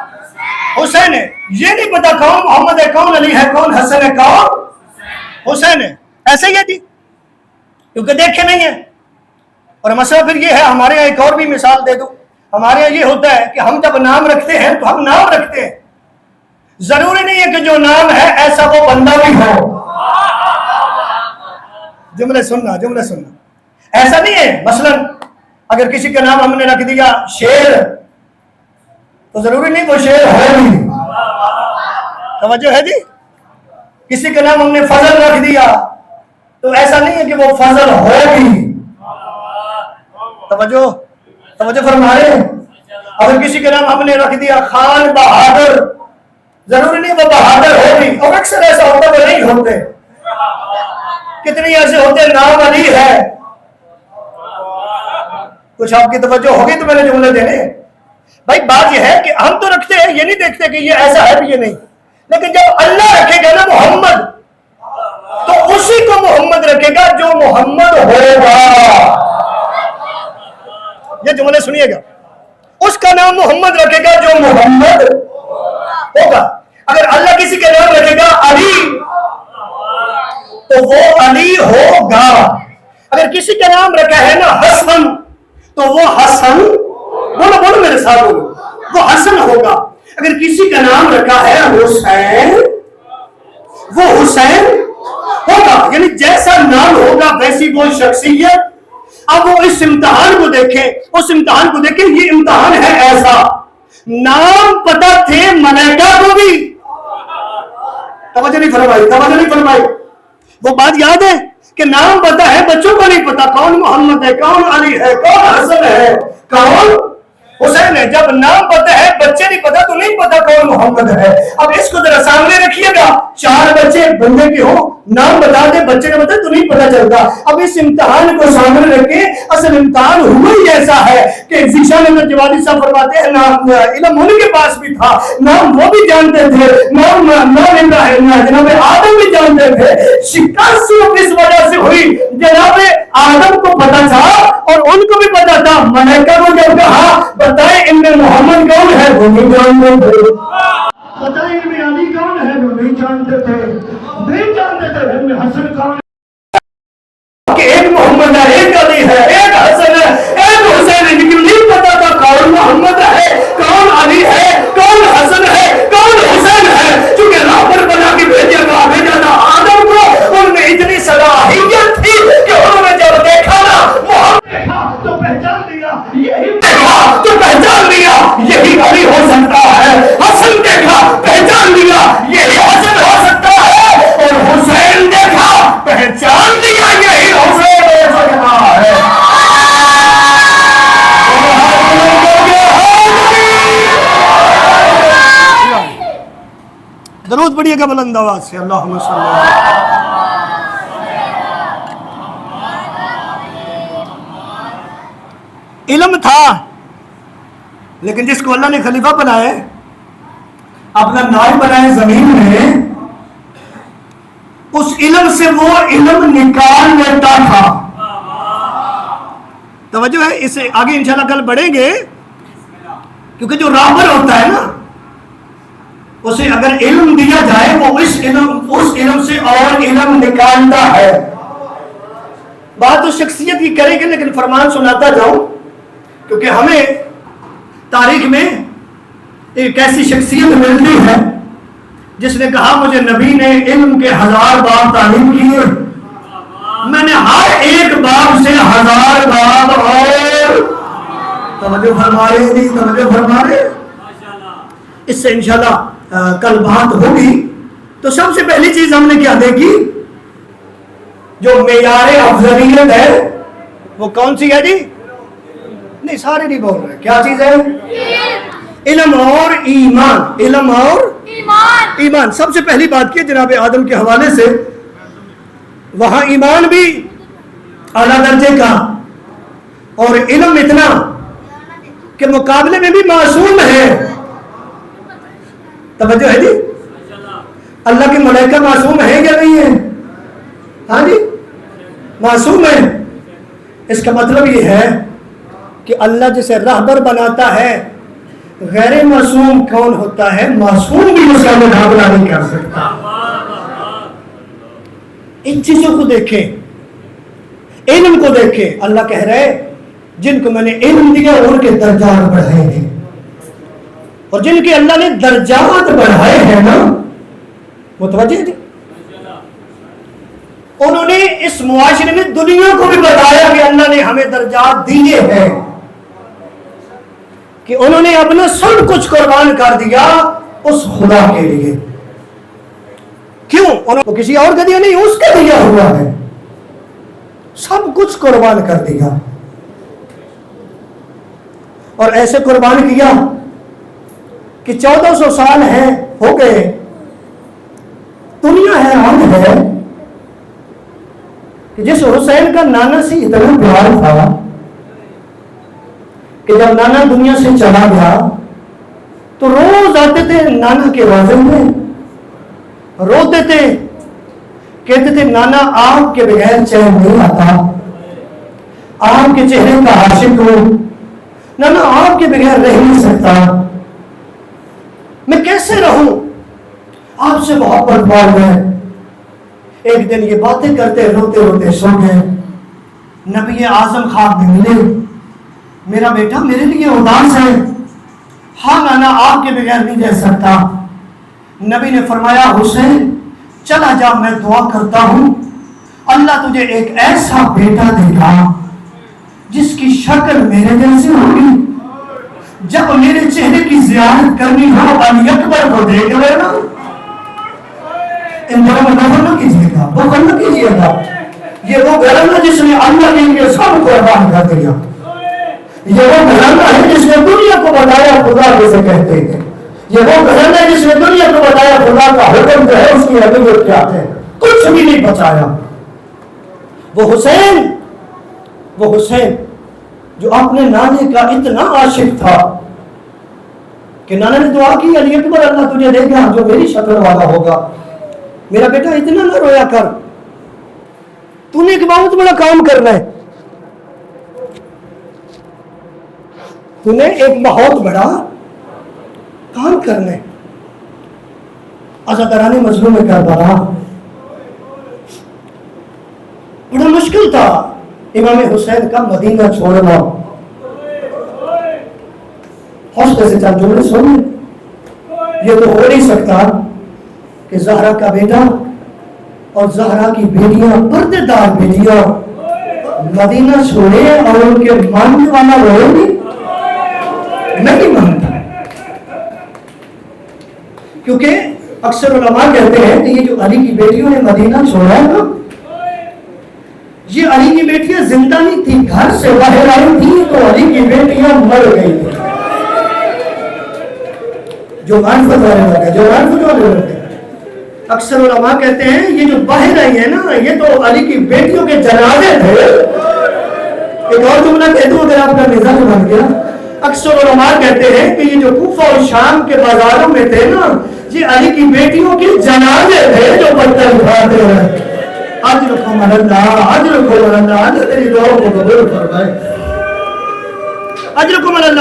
حسین ہے۔ یہ نہیں پتا کون محمد ہے، کون علی ہے، کون حسن ہے، کون حسین ہے۔ ایسے ہی ہے جی، کیونکہ دیکھے نہیں ہیں۔ اور مسئلہ پھر یہ ہے، ہمارے یہاں ایک اور بھی مثال دے دوں۔ ہمارے یہاں یہ ہوتا ہے کہ ہم جب نام رکھتے ہیں تو ہم نام رکھتے ہیں، ضروری نہیں ہے کہ جو نام ہے ایسا وہ بندہ بھی ہو۔ جملے سننا، جملے سننا، ایسا نہیں ہے۔ مثلا اگر کسی کا نام ہم نے رکھ دیا شیر، تو ضروری نہیں وہ شیر ہے بھی۔ توجہ ہے جی؟ کسی کا نام ہم نے فضل رکھ دیا تو ایسا نہیں ہے کہ وہ فضل ہو بھی۔ توجہ توجہ فرما رہے ہیں؟ اگر کسی کا نام ہم نے رکھ دیا خان بہادر، ضروری نہیں وہ بہادر ہو بھی، اور اکثر ایسا ہوتا وہ نہیں ہوتے۔ کتنی ایسے ہوتے نام علی ہے۔ کچھ آپ کی توجہ ہوگی تو میں نے جملے دینے۔ بھائی بات یہ ہے کہ ہم تو رکھتے ہیں، یہ نہیں دیکھتے کہ یہ ایسا ہے بھی یہ نہیں، لیکن جب اللہ رکھے گا نا محمد، تو اسی کو محمد رکھے گا جو محمد ہوگا۔ یہ جملے سنیے گا، اس کا نام محمد رکھے گا جو محمد ہوگا۔ اگر اللہ کسی کا نام رکھے گا علی، تو وہ علی ہوگا۔ اگر کسی کا نام رکھا ہے نا حسن، تو وہ حسن، بولو بولو میرے ساتھ بولو، وہ حسن ہوگا۔ اگر کسی کا نام رکھا ہے حسین، وہ حسین ہوگا۔ یعنی جیسا نام ہوگا ویسی وہ شخصیت۔ اب وہ اس امتحان کو دیکھیں، اس امتحان کو دیکھیں، یہ امتحان ہے ایسا۔ نام پتہ تھے ملائکہ کو بھی، توجہ نہیں فرمائی، توجہ نہیں فرمائی۔ وہ بات یاد ہے کہ نام پتا ہے بچوں کو نہیں پتا کون محمد ہے, کون علی ہے, کون حسن ہے, کون حسین ہے. جب نام پتا ہے بچے نہیں پتا تو نہیں پتا کون محمد ہے. اب اس کو ذرا سامنے رکھیے گا, 4 بچے بندے کے ہوں, نام بتا دے بچے نے بتا تو نہیں پتا چلتا. اب اس امتحان کو سامنے رکھے, اصل امتحان ہوا ہی ایسا ہے کہ ذیشان احمد جوادی صاحب فرماتے ہیں نام علم ان کے پاس بھی تھا, نام وہ بھی جانتے تھے, نام جناب آدم بھی جانتے تھے. شکست صرف اس وجہ سے ہوئی جناب آدم کو پتا تھا اور ان کو بھی پتا تھا. ملائکہ کو جب کہا بتائیں ان میں محمد کون ہے, وہ نہیں جانتے تھے. بتائیں ان میں علی کون ہے, وہ نہیں جانتے تھے. نہیں جانتے تھے ان میں حسن کون ہے, کہ ایک محمد ہے, ایک علی ہے, ایک حسن ہے, ایک حسین ہے, لیکن نہیں پتا تھا کون محمد ہے, کون علی ہے, کون حسن ہے, کون حسین ہے. چونکہ رابر بنا کے بھیجا تھا آدم کو, ان میں اتنی صلاحیت تھی کہ انہوں نے جب دیکھا نا محمد دیکھا تو پہچان لیا, یہی دیکھا تو پہچان لیا یہی علی ہو سکتا ہے, حسن دیکھا پہچان لیا یہی حسن ہو سکتا ہے, اور حسین دیکھا پہچان لیا یہی حسین ہو سکتا ہے. درود پڑھیے گا بلند آواز سے, اللہم صلی اللہ علیہ وسلم. علم تھا لیکن جس کو اللہ نے خلیفہ بنائے, اپنا نائب بنائے زمین میں, اس علم سے وہ علم نکال لیتا تھا. توجہ ہے, اسے آگے انشاءاللہ کل بڑھیں گے, کیونکہ جو رابر ہوتا ہے نا اسے اگر علم دیا جائے وہ اس علم سے اور علم نکالتا ہے. بات تو شخصیت کی کریں گے لیکن فرمان سناتا جاؤں, کیونکہ ہمیں تاریخ میں ایک ایسی شخصیت ملتی ہے جس نے کہا مجھے نبی نے علم کے 1000 باب تعلیم کیے, میں نے ہر ایک باب سے 1000 باب اور توجہ فرمائے نہیں, توجہ فرمائے. اس سے انشاءاللہ کل بات ہوگی. تو سب سے پہلی چیز ہم نے کیا دیکھی, جو معیار افضلیت ہے وہ کون سی ہے جی؟ نہیں سارے نہیں بول رہے, کیا چیز ہے؟ علم اور ایمان, علم اور ایمان. سب سے پہلی بات کی جناب آدم کے حوالے سے, وہاں ایمان بھی اعلیٰ درجے کا اور علم اتنا کہ مقابلے میں بھی معصوم ہے. توجہ ہے جی, اللہ کے ملائکہ معصوم ہے یا نہیں ہے؟ ہاں جی معصوم ہے. اس کا مطلب یہ ہے کہ اللہ جسے رہبر بناتا ہے, غیر معصوم کون ہوتا ہے؟ معصوم بھی اس کا مقابلہ نہیں کر سکتا. ان چیزوں کو دیکھیں, علم کو دیکھیں. اللہ کہہ رہے جن کو میں نے علم دیا ان کے درجات بڑھائے ہیں, اور جن کے اللہ نے درجات بڑھائے ہیں نا, متوجہ جی, انہوں نے اس معاشرے میں دنیا کو بھی بتایا کہ اللہ نے ہمیں درجات دیے ہیں, کہ انہوں نے اپنا سب کچھ قربان کر دیا اس خدا کے لیے. کیوں؟ انہوں کو کسی اور کا دیا نہیں, اس کا دیا ہوا ہے, سب کچھ قربان کر دیا. اور ایسے قربان کیا کہ 1400 سال ہیں ہو گئے, دنیا حیران ہے کہ جس حسین کا نانا سے اتنا پیار تھا کہ جب نانا دنیا سے چلا گیا تو روز آتے تھے نانا کے روزے میں, روتے تھے, کہتے تھے نانا آپ کے بغیر چین نہیں آتا, آپ کے چہرے کا عاشق ہوں, نانا آپ کے بغیر رہ نہیں سکتا, میں کیسے رہوں, آپ سے محبت بال میں. ایک دن یہ باتیں کرتے روتے روتے سو گئے. نبی اعظم خواب میں ملے, میرا بیٹا میرے لیے اداس ہے, ہاں نانا آپ کے بغیر نہیں رہ سکتا. نبی نے فرمایا حسین چلا جا, میں دعا کرتا ہوں اللہ تجھے ایک ایسا بیٹا دے گا جس کی شکل میرے جیسی ہوگی, جب میرے چہرے کی زیارت کرنی ہو علی اکبر کو دیکھ لینا. ان دونوں میں نفر نہ کیجیے گا, بخل نہ کیجیے گا. یہ وہ گھرانہ جس نے اللہ کے لیے سب قربان کر دیا. یہ وہ گھرانہ ہے جس نے دنیا کو بتایا خدا کیسے کہتے ہیں. یہ وہ گھرانہ ہے جس نے دنیا کو بتایا خدا کا حکم جو ہے اس کی حقیقت کیا ہے. کچھ بھی نہیں بچایا. وہ حسین جو اپنے نانے کا اتنا عاشق تھا کہ نانا نے دعا کی علی اکبر اللہ تجھے دے گا جو میری شکل والا ہوگا. میرا بیٹا اتنا نہ رویا کر, تو نے ایک بہت بڑا کام کرنا ہے. تو نے ایک بہت بڑا کام کرنا ہے. عزاداران مظلوم کربلا بڑا مشکل تھا امام حسین کا مدینہ چھوڑنا. حوصلے سے چند جملے سن. یہ تو ہو نہیں سکتا کہ زہرا کا بیٹا اور زہرا کی بیٹیاں پردے دار بیٹیاں مدینہ چھوڑے اور ان کے ماننے والا روئے نہیں مانتا. کیونکہ اکثر علماء کہتے ہیں کہ یہ جو علی کی بیٹیوں نے مدینہ چھوڑا ہے نا, یہ علی کی بیٹیاں زندہ نہیں تھی, گھر سے باہر آئی تھی تو علی کی بیٹیاں مر گئی تھی. جو معرفت والے لوگ ہیں, جو معرفت والے لوگ ہیں, اکثر علماء کہتے ہیں یہ جو باہر آئی ہے نا یہ تو علی کی بیٹیوں کے جنازے تھے. ایک اور جملہ کہہ دوں اگر آپ کا مزاج بن گیا. اکثر علماء کہتے ہیں کہ یہ جو کوفہ اور شام کے بازاروں میں تھے نا یہ علی کی بیٹیوں کے جنازے تھے جو پتھر اٹھاتے ہیں. اجرکم اللہ, اجرکم اللہ, اللہ تیری دعاؤں کو قبول فرمائے. اجرکم اللہ,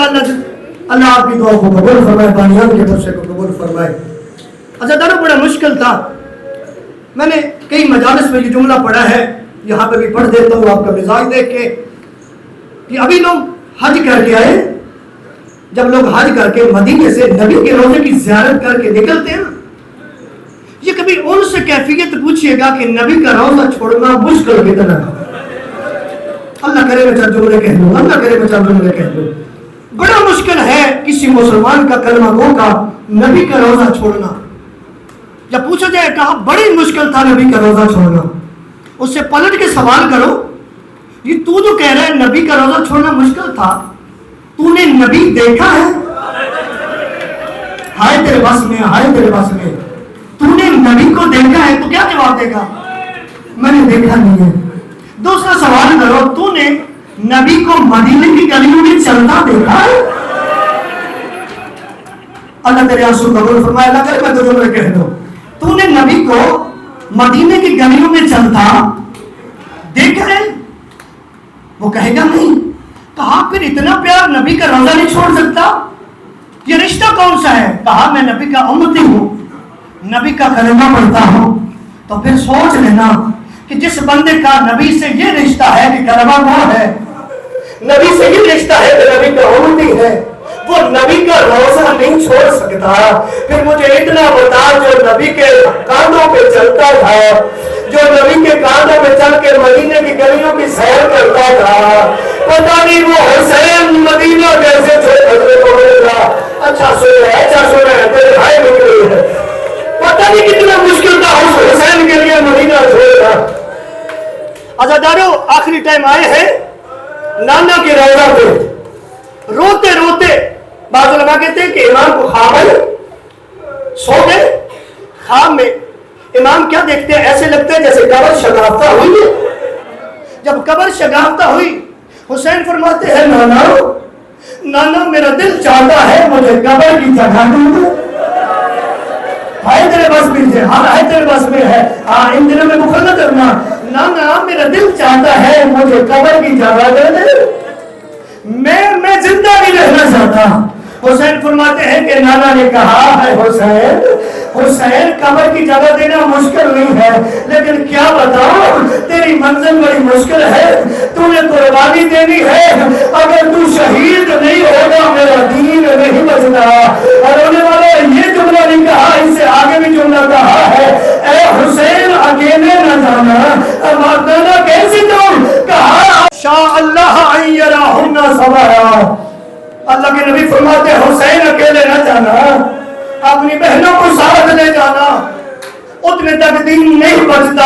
اللہ آپ کی دعاؤں کو قبول فرمائے, بانیان کے برسے کو قبول فرمائے. عزاداروں بڑا مشکل تھا. میں نے کئی مجالس میں یہ جملہ پڑھا ہے, یہاں پہ بھی پڑھ دیتا ہوں آپ کا مزاج دیکھ کے. کہ ابھی لوگ حج کر کے آئے, جب لوگ حج کر کے مدینے سے نبی کے روزے کی زیارت کر کے نکلتے ہیں, یہ کبھی ان سے کیفیت پوچھئے گا کہ نبی کا روزہ چھوڑنا مشکل کتنا ہے. اللہ کرے میں چند جملے کہہ دوں, اللہ کرے میں چند جملے کہہ دوں. بڑا مشکل ہے کسی مسلمان کا کلمہ گو کا نبی کا روزہ چھوڑنا. جب پوچھا جائے کہا بڑی مشکل تھا نبی کا روزہ چھوڑنا, اس سے پلٹ کے سوال کرو یہ تو جو کہہ رہا ہے نبی کا روزہ چھوڑنا مشکل تھا, تو نے نبی دیکھا ہے؟ ہائے تیرے بس میں, ہائے تیرے بس میں. تو نے نبی کو دیکھا ہے تو کیا جواب دے گا؟ میں نے دیکھا نہیں ہے. دوسرا سوال کرو, تو نے نبی کو مدینے کی گلیوں میں چلتا دیکھا ہے؟ اللہ تیرے آنسو قبول فرمائے. اللہ کرے میں تو جملے کہہ دوں, تو نے نبی کو مدینے کی گلیوں میں چلتا دیکھا ہے؟ وہ کہے گا نہیں. کہا پھر اتنا پیار نبی کا روزہ نہیں چھوڑ سکتا, یہ رشتہ کون سا ہے؟ کہا میں نبی کا امتی ہوں, نبی کا کلمہ پڑھتا ہوں. تو پھر سوچ لینا کہ جس بندے کا نبی سے یہ رشتہ ہے کہ کلمہ کون ہے, نبی سے یہ رشتہ ہے کہ نبی کا امتی ہے, وہ نبی کا روزہ نہیں چھوڑ سکتا. پھر مجھے اتنا بتا, جو نبی کے کاندھوں پہ چلتا تھا, جو نبی کے کاندھوں پہ چل کے مدینے کی گلیوں کی سیر کرتا تھا, پتہ نہیں وہ حسین مدینہ کیسے چھوڑنے کو ملے گا. اچھا سن رہے ہیں تیرے بھائی نکلی ہے, پتہ نہیں کتنا مشکل تھا اس حسین کے لیے مدینہ چھوڑنا. عزاداروں آخری ٹائم آئے ہیں نانا کے روضہ پہ, روتے روتے. بعض علماء کہتے ہیں کہ امام کو خواب آئی, سو گئے. خواب میں امام کیا دیکھتے ہیں, ایسے لگتے ہیں جیسے قبر شگافتہ ہوئی ہے. جب قبر شگافتہ ہوئی, حسین فرماتے ہیں نانا, نانا میرا دل چاہتا ہے مجھے قبر کی جگہ دوں. ہائے تیرے بس میں ہے, ہائے تیرے بس میں ہے, ان دنوں میں مخالفت کرنا. نانا میرا دل چاہتا ہے مجھے قبر کی جگہ دے دے, میں زندہ نہیں رہنا چاہتا. حسین فرماتے ہیں کہ نانا نے کہا ہے حسین, حسین قبر کی جگہ دینا مشکل نہیں ہے, لیکن کیا بتاؤں تیری منزل بڑی مشکل ہے, تو نے قربانی دینی ہے. اگر تو شہید نہیں ہوگا میرا دین نہیں بچنا. اور ہونے والے یہ جملہ نہیں کہا, اس سے آگے بھی جملہ کہا ہے, اے حسین اکیلے نہ جانا. نانا کیسی تم؟ کہا شاء اللہ ان یراہن سوایا. اللہ کے نبی فرماتے ہیں حسین اکیلے نہ جانا, اپنی بہنوں کو ساتھ لے جانا, اتنے تک دین نہیں بچتا.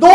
2